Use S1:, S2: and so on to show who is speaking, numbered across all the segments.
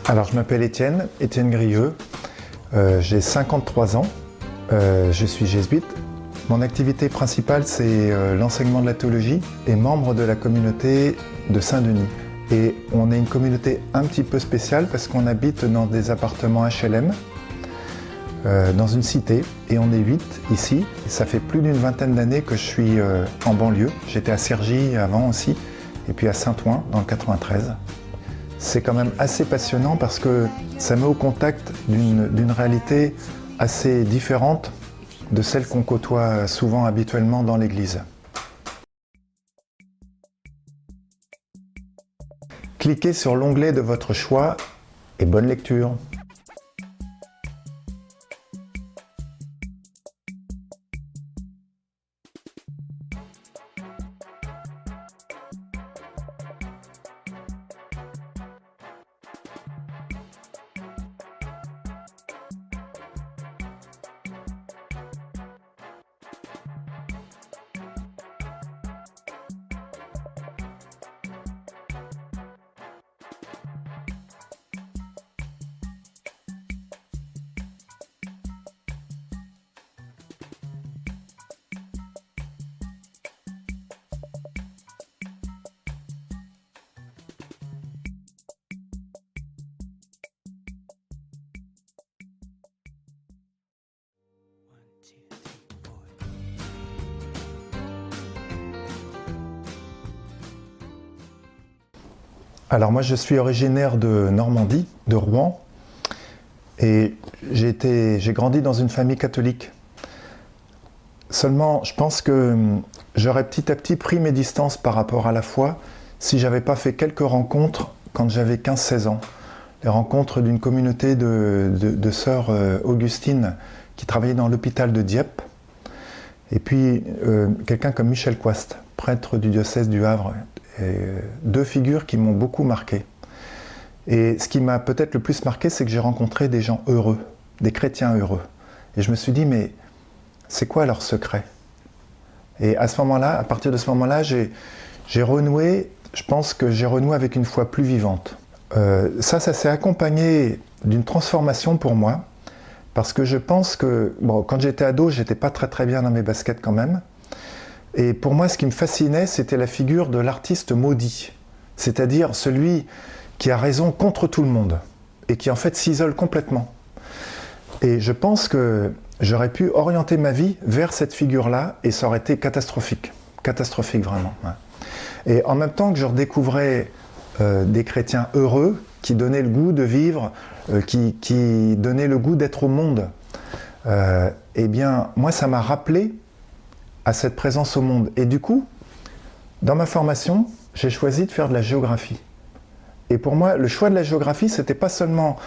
S1: Alors je m'appelle Étienne Grieux, j'ai 53 ans, je suis jésuite. Mon activité principale c'est l'enseignement de la théologie et membre de la communauté de Saint-Denis. Et on est une communauté un petit peu spéciale parce qu'on habite dans des appartements HLM, dans une cité, et on est 8 ici. Et ça fait plus d'une vingtaine d'années que je suis en banlieue. J'étais à Cergy avant aussi, et puis à Saint-Ouen dans le 93. C'est quand même assez passionnant parce que ça met au contact d'une réalité assez différente de celle qu'on côtoie souvent habituellement dans l'église. Cliquez sur l'onglet de votre choix et bonne lecture. Alors moi je suis originaire de Normandie, de Rouen, et j'ai grandi dans une famille catholique. Seulement je pense que j'aurais petit à petit pris mes distances par rapport à la foi si j'avais pas fait quelques rencontres quand j'avais 15-16 ans. Les rencontres d'une communauté de sœurs Augustines qui travaillaient dans l'hôpital de Dieppe, et puis quelqu'un comme Michel Coiste, prêtre du diocèse du Havre. Deux figures qui m'ont beaucoup marqué. Et ce qui m'a peut-être le plus marqué, c'est que j'ai rencontré des gens heureux, des chrétiens heureux. Et je me suis dit, mais c'est quoi leur secret? Et à ce moment-là, à partir de ce moment-là, j'ai renoué, je pense que j'ai renoué avec une foi plus vivante. Ça s'est accompagné d'une transformation pour moi, parce que je pense que, bon, quand j'étais ado, j'étais pas très bien dans mes baskets quand même. Et pour moi, ce qui me fascinait, c'était la figure de l'artiste maudit, c'est-à-dire celui qui a raison contre tout le monde et qui en fait s'isole complètement. Et je pense que j'aurais pu orienter ma vie vers cette figure-là et ça aurait été catastrophique vraiment. Ouais. Et en même temps que je redécouvrais des chrétiens heureux qui donnaient le goût de vivre, qui donnaient le goût d'être au monde, eh bien, moi, ça m'a rappelé à cette présence au monde. Et du coup, dans ma formation, j'ai choisi de faire de la géographie. Et pour moi, le choix de la géographie, c'était pas seulement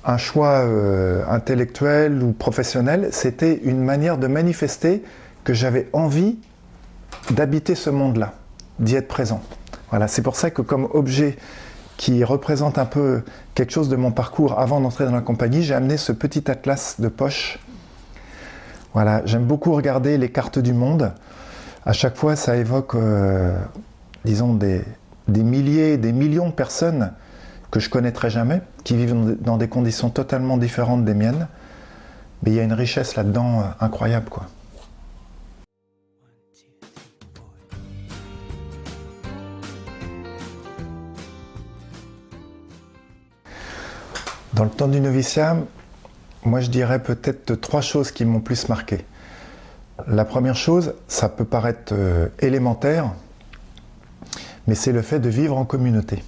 S1: un choix intellectuel ou professionnel, c'était une manière de manifester que j'avais envie d'habiter ce monde-là, d'y être présent. Voilà, c'est pour ça que comme objet qui représente un peu quelque chose de mon parcours avant d'entrer dans la compagnie, j'ai amené ce petit atlas de poche. Voilà, j'aime beaucoup regarder les cartes du monde. À chaque fois, ça évoque, disons, des milliers, des millions de personnes que je ne connaîtrai jamais, qui vivent dans des conditions totalement différentes des miennes. Mais il y a une richesse là-dedans incroyable, quoi. Dans le temps du noviciat, moi je dirais peut-être 3 choses qui m'ont plus marqué. La première chose, ça peut paraître élémentaire, mais c'est le fait de vivre en communauté.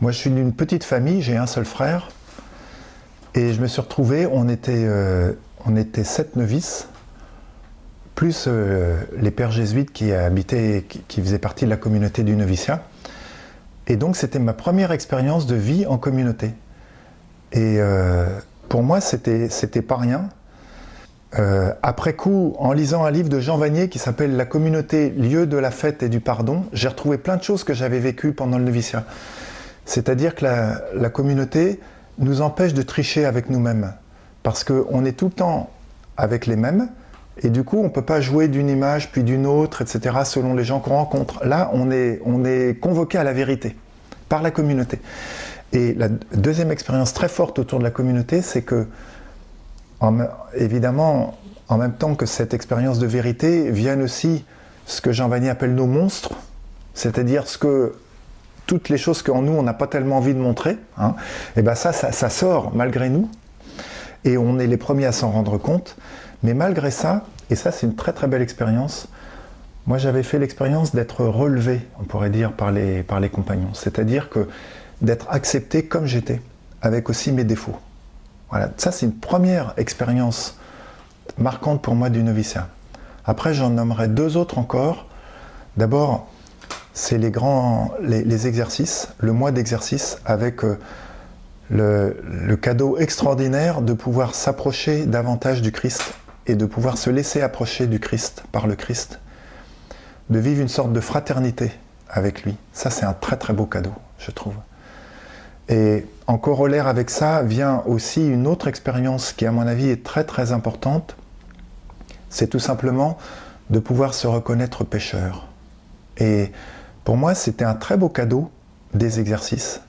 S1: Moi je suis d'une petite famille, j'ai un seul frère, et je me suis retrouvé, on était 7 novices, plus les pères jésuites qui habitaient, qui faisaient partie de la communauté du noviciat. Et donc c'était ma première expérience de vie en communauté. Et pour moi, c'était pas rien. Après coup, en lisant un livre de Jean Vanier qui s'appelle « La communauté, lieu de la fête et du pardon », j'ai retrouvé plein de choses que j'avais vécues pendant le noviciat. C'est-à-dire que la communauté nous empêche de tricher avec nous-mêmes. Parce qu'on est tout le temps avec les mêmes, et du coup, on ne peut pas jouer d'une image puis d'une autre, etc., selon les gens qu'on rencontre. Là, on est convoqué à la vérité, par la communauté. Et la deuxième expérience très forte autour de la communauté, c'est que, évidemment, en même temps que cette expérience de vérité, viennent aussi ce que Jean Vanier appelle nos monstres, c'est-à-dire toutes les choses qu'en nous, on n'a pas tellement envie de montrer, hein, et bien ça sort malgré nous, et on est les premiers à s'en rendre compte, mais malgré ça, et ça c'est une très très belle expérience, moi j'avais fait l'expérience d'être relevé, on pourrait dire, par les compagnons, c'est-à-dire que d'être accepté comme j'étais, avec aussi mes défauts. Voilà, ça c'est une première expérience marquante pour moi du noviciat. Après j'en nommerai deux autres encore. D'abord, c'est les exercices, le mois d'exercice, avec le cadeau extraordinaire de pouvoir s'approcher davantage du Christ et de pouvoir se laisser approcher du Christ par le Christ, de vivre une sorte de fraternité avec lui. Ça c'est un très très beau cadeau, je trouve. Et en corollaire avec ça vient aussi une autre expérience qui, à mon avis, est très très importante. C'est tout simplement de pouvoir se reconnaître pécheur. Et pour moi, c'était un très beau cadeau des exercices,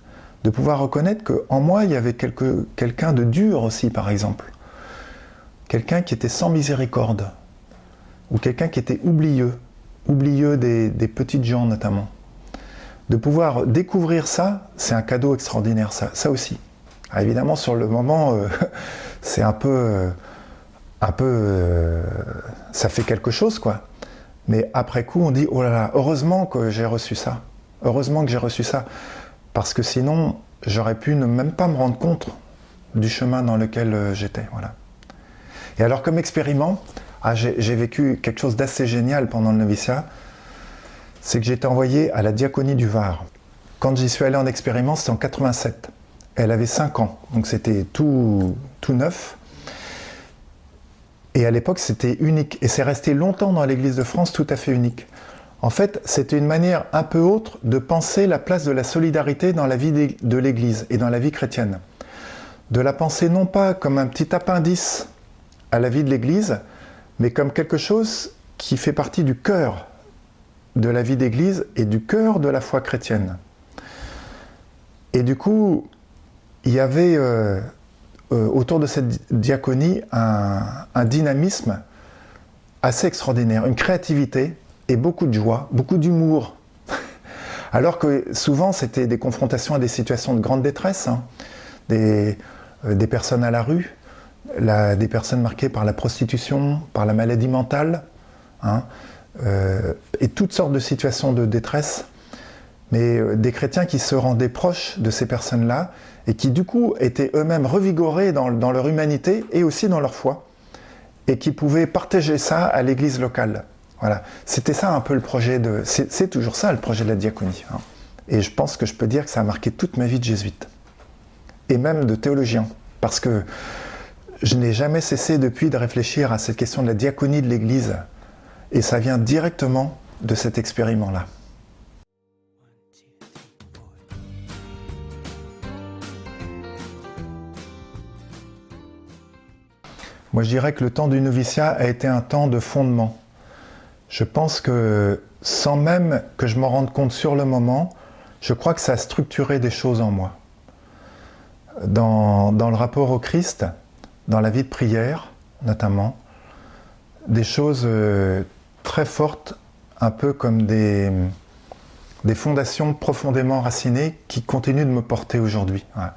S1: de pouvoir reconnaître qu'en moi, il y avait quelqu'un de dur aussi, par exemple. Quelqu'un qui était sans miséricorde, ou quelqu'un qui était oublieux des petites gens notamment. De pouvoir découvrir ça, c'est un cadeau extraordinaire, ça aussi. Alors évidemment, sur le moment, c'est un peu, ça fait quelque chose, quoi. Mais après coup, on dit, oh là là, heureusement que j'ai reçu ça. Heureusement que j'ai reçu ça. Parce que sinon, j'aurais pu ne même pas me rendre compte du chemin dans lequel j'étais. Voilà. Et alors, comme expériment, j'ai vécu quelque chose d'assez génial pendant le noviciat. C'est que j'ai été envoyé à la diaconie du Var. Quand j'y suis allé en expériment, c'était en 87. Elle avait 5 ans, donc c'était tout neuf. Et à l'époque, c'était unique. Et c'est resté longtemps dans l'Église de France tout à fait unique. En fait, c'était une manière un peu autre de penser la place de la solidarité dans la vie de l'Église et dans la vie chrétienne. De la penser non pas comme un petit appendice à la vie de l'Église, mais comme quelque chose qui fait partie du cœur de la vie d'Église et du cœur de la foi chrétienne. Et du coup, il y avait autour de cette diaconie un dynamisme assez extraordinaire, une créativité et beaucoup de joie, beaucoup d'humour. Alors que souvent, c'était des confrontations à des situations de grande détresse, hein, des personnes à la rue, des personnes marquées par la prostitution, par la maladie mentale, hein, et toutes sortes de situations de détresse, mais des chrétiens qui se rendaient proches de ces personnes-là et qui du coup étaient eux-mêmes revigorés dans leur humanité et aussi dans leur foi, et qui pouvaient partager ça à l'église locale. Voilà. C'était ça un peu le projet c'est toujours ça le projet de la diaconie, hein. Et je pense que je peux dire que ça a marqué toute ma vie de jésuite, et même de théologien, parce que je n'ai jamais cessé depuis de réfléchir à cette question de la diaconie de l'église. Et ça vient directement de cet expériment-là. Moi, je dirais que le temps du noviciat a été un temps de fondement. Je pense que, sans même que je m'en rende compte sur le moment, je crois que ça a structuré des choses en moi. Dans le rapport au Christ, dans la vie de prière, notamment, des choses très fortes, un peu comme des fondations profondément racinées qui continuent de me porter aujourd'hui. Voilà.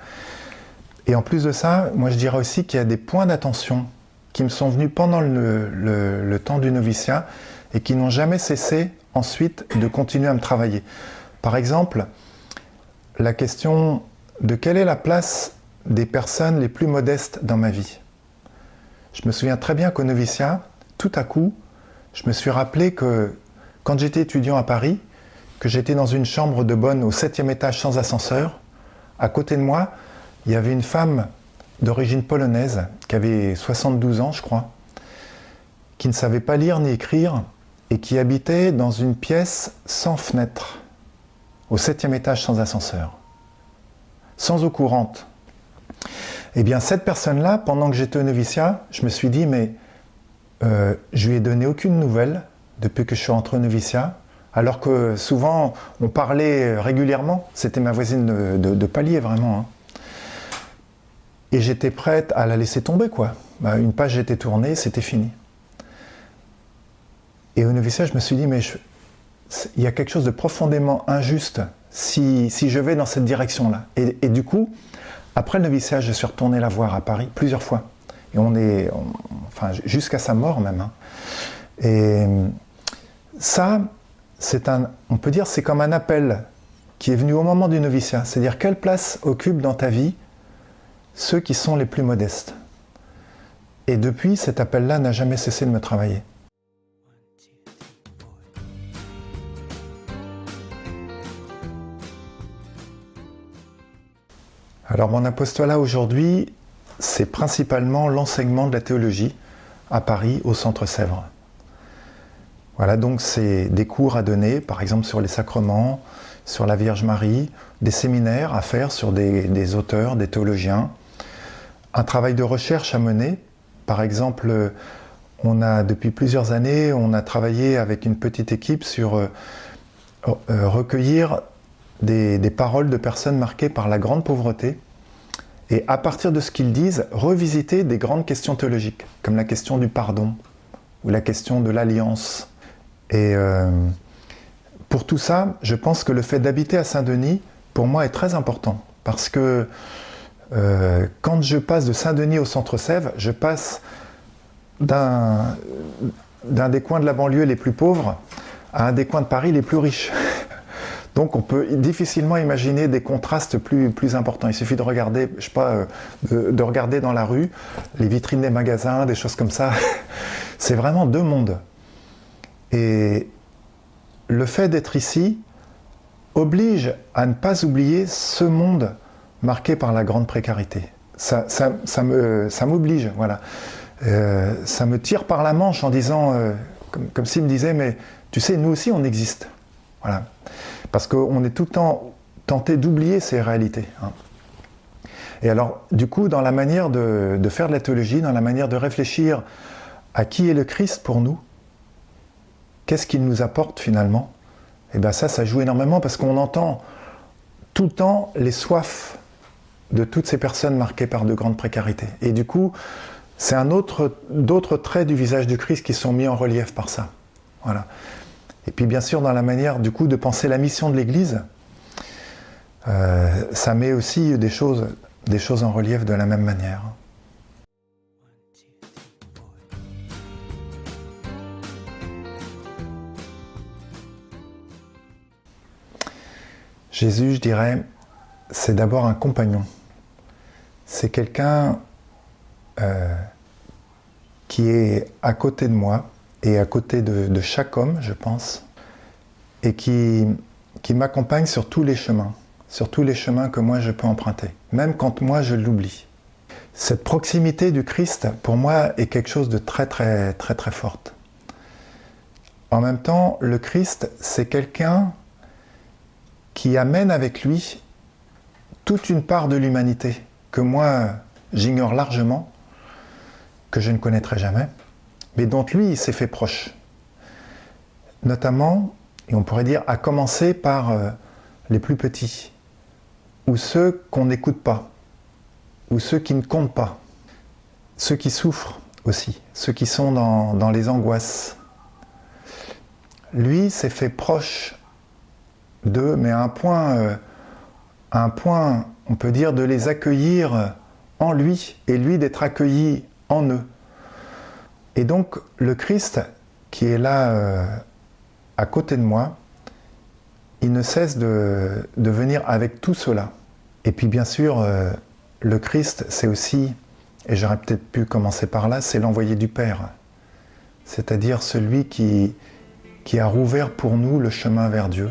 S1: Et en plus de ça, moi je dirais aussi qu'il y a des points d'attention qui me sont venus pendant le temps du noviciat et qui n'ont jamais cessé ensuite de continuer à me travailler. Par exemple, la question de quelle est la place des personnes les plus modestes dans ma vie. Je me souviens très bien qu'au noviciat, tout à coup, je me suis rappelé que quand j'étais étudiant à Paris, que j'étais dans une chambre de bonne au 7e étage sans ascenseur, à côté de moi, il y avait une femme d'origine polonaise, qui avait 72 ans, je crois, qui ne savait pas lire ni écrire, et qui habitait dans une pièce sans fenêtre, au 7e étage sans ascenseur, sans eau courante. Eh bien, cette personne-là, pendant que j'étais au noviciat, je me suis dit, mais je lui ai donné aucune nouvelle depuis que je suis rentré au noviciat, Alors que souvent, on parlait régulièrement. C'était ma voisine de palier, vraiment. Hein. Et j'étais prête à la laisser tomber, quoi. Une page était tournée, c'était fini. Et au noviciat, je me suis dit, mais il y a quelque chose de profondément injuste si je vais dans cette direction-là. Et du coup, après le noviciat, je suis retourné la voir à Paris plusieurs fois. Et enfin, jusqu'à sa mort même. Hein. Et ça, on peut dire, c'est comme un appel qui est venu au moment du noviciat. C'est-à-dire, quelle place occupent dans ta vie ceux qui sont les plus modestes. Et depuis, cet appel-là n'a jamais cessé de me travailler. Alors mon apostolat aujourd'hui, c'est principalement l'enseignement de la théologie à Paris, au Centre Sèvres. Voilà, donc c'est des cours à donner, par exemple sur les sacrements, sur la Vierge Marie, des séminaires à faire sur des auteurs, des théologiens, un travail de recherche à mener. Par exemple, depuis plusieurs années, on a travaillé avec une petite équipe sur recueillir des paroles de personnes marquées par la grande pauvreté et à partir de ce qu'ils disent, revisiter des grandes questions théologiques, comme la question du pardon ou la question de l'alliance. Et pour tout ça, je pense que le fait d'habiter à Saint-Denis, pour moi, est très important. Parce que quand je passe de Saint-Denis au Centre Sèvres, je passe d'un des coins de la banlieue les plus pauvres à un des coins de Paris les plus riches. Donc on peut difficilement imaginer des contrastes plus importants. Il suffit de regarder, je sais pas, de regarder dans la rue, les vitrines des magasins, des choses comme ça. C'est vraiment deux mondes. Et le fait d'être ici oblige à ne pas oublier ce monde marqué par la grande précarité. Ça m'oblige, voilà. Ça me tire par la manche en disant, comme s'il me disait, mais tu sais, nous aussi on existe. Voilà. Parce qu'on est tout le temps tenté d'oublier ces réalités. Hein. Et alors, du coup, dans la manière de faire de la théologie, dans la manière de réfléchir à qui est le Christ pour nous, qu'est-ce qu'il nous apporte finalement, et bien ça joue énormément parce qu'on entend tout le temps les soifs de toutes ces personnes marquées par de grandes précarités. Et du coup, c'est d'autres traits du visage du Christ qui sont mis en relief par ça. Voilà. Et puis bien sûr, dans la manière du coup de penser la mission de l'Église, ça met aussi des choses en relief de la même manière. Jésus, je dirais, c'est d'abord un compagnon. C'est quelqu'un qui est à côté de moi, et à côté de chaque homme, je pense, et qui m'accompagne sur tous les chemins que moi je peux emprunter, même quand moi je l'oublie. Cette proximité du Christ, pour moi, est quelque chose de très très très très forte. En même temps, le Christ, c'est quelqu'un qui amène avec lui toute une part de l'humanité que moi j'ignore largement, que je ne connaîtrai jamais, mais dont lui, il s'est fait proche. Notamment, et on pourrait dire, à commencer par les plus petits, ou ceux qu'on n'écoute pas, ou ceux qui ne comptent pas, ceux qui souffrent aussi, ceux qui sont dans les angoisses. Lui s'est fait proche d'eux, mais à un point, on peut dire, de les accueillir en lui, et lui d'être accueilli en eux. Et donc, le Christ, qui est là à côté de moi, il ne cesse de venir avec tout cela. Et puis, bien sûr, le Christ, c'est aussi, et j'aurais peut-être pu commencer par là, c'est l'envoyé du Père. C'est-à-dire celui qui a rouvert pour nous le chemin vers Dieu.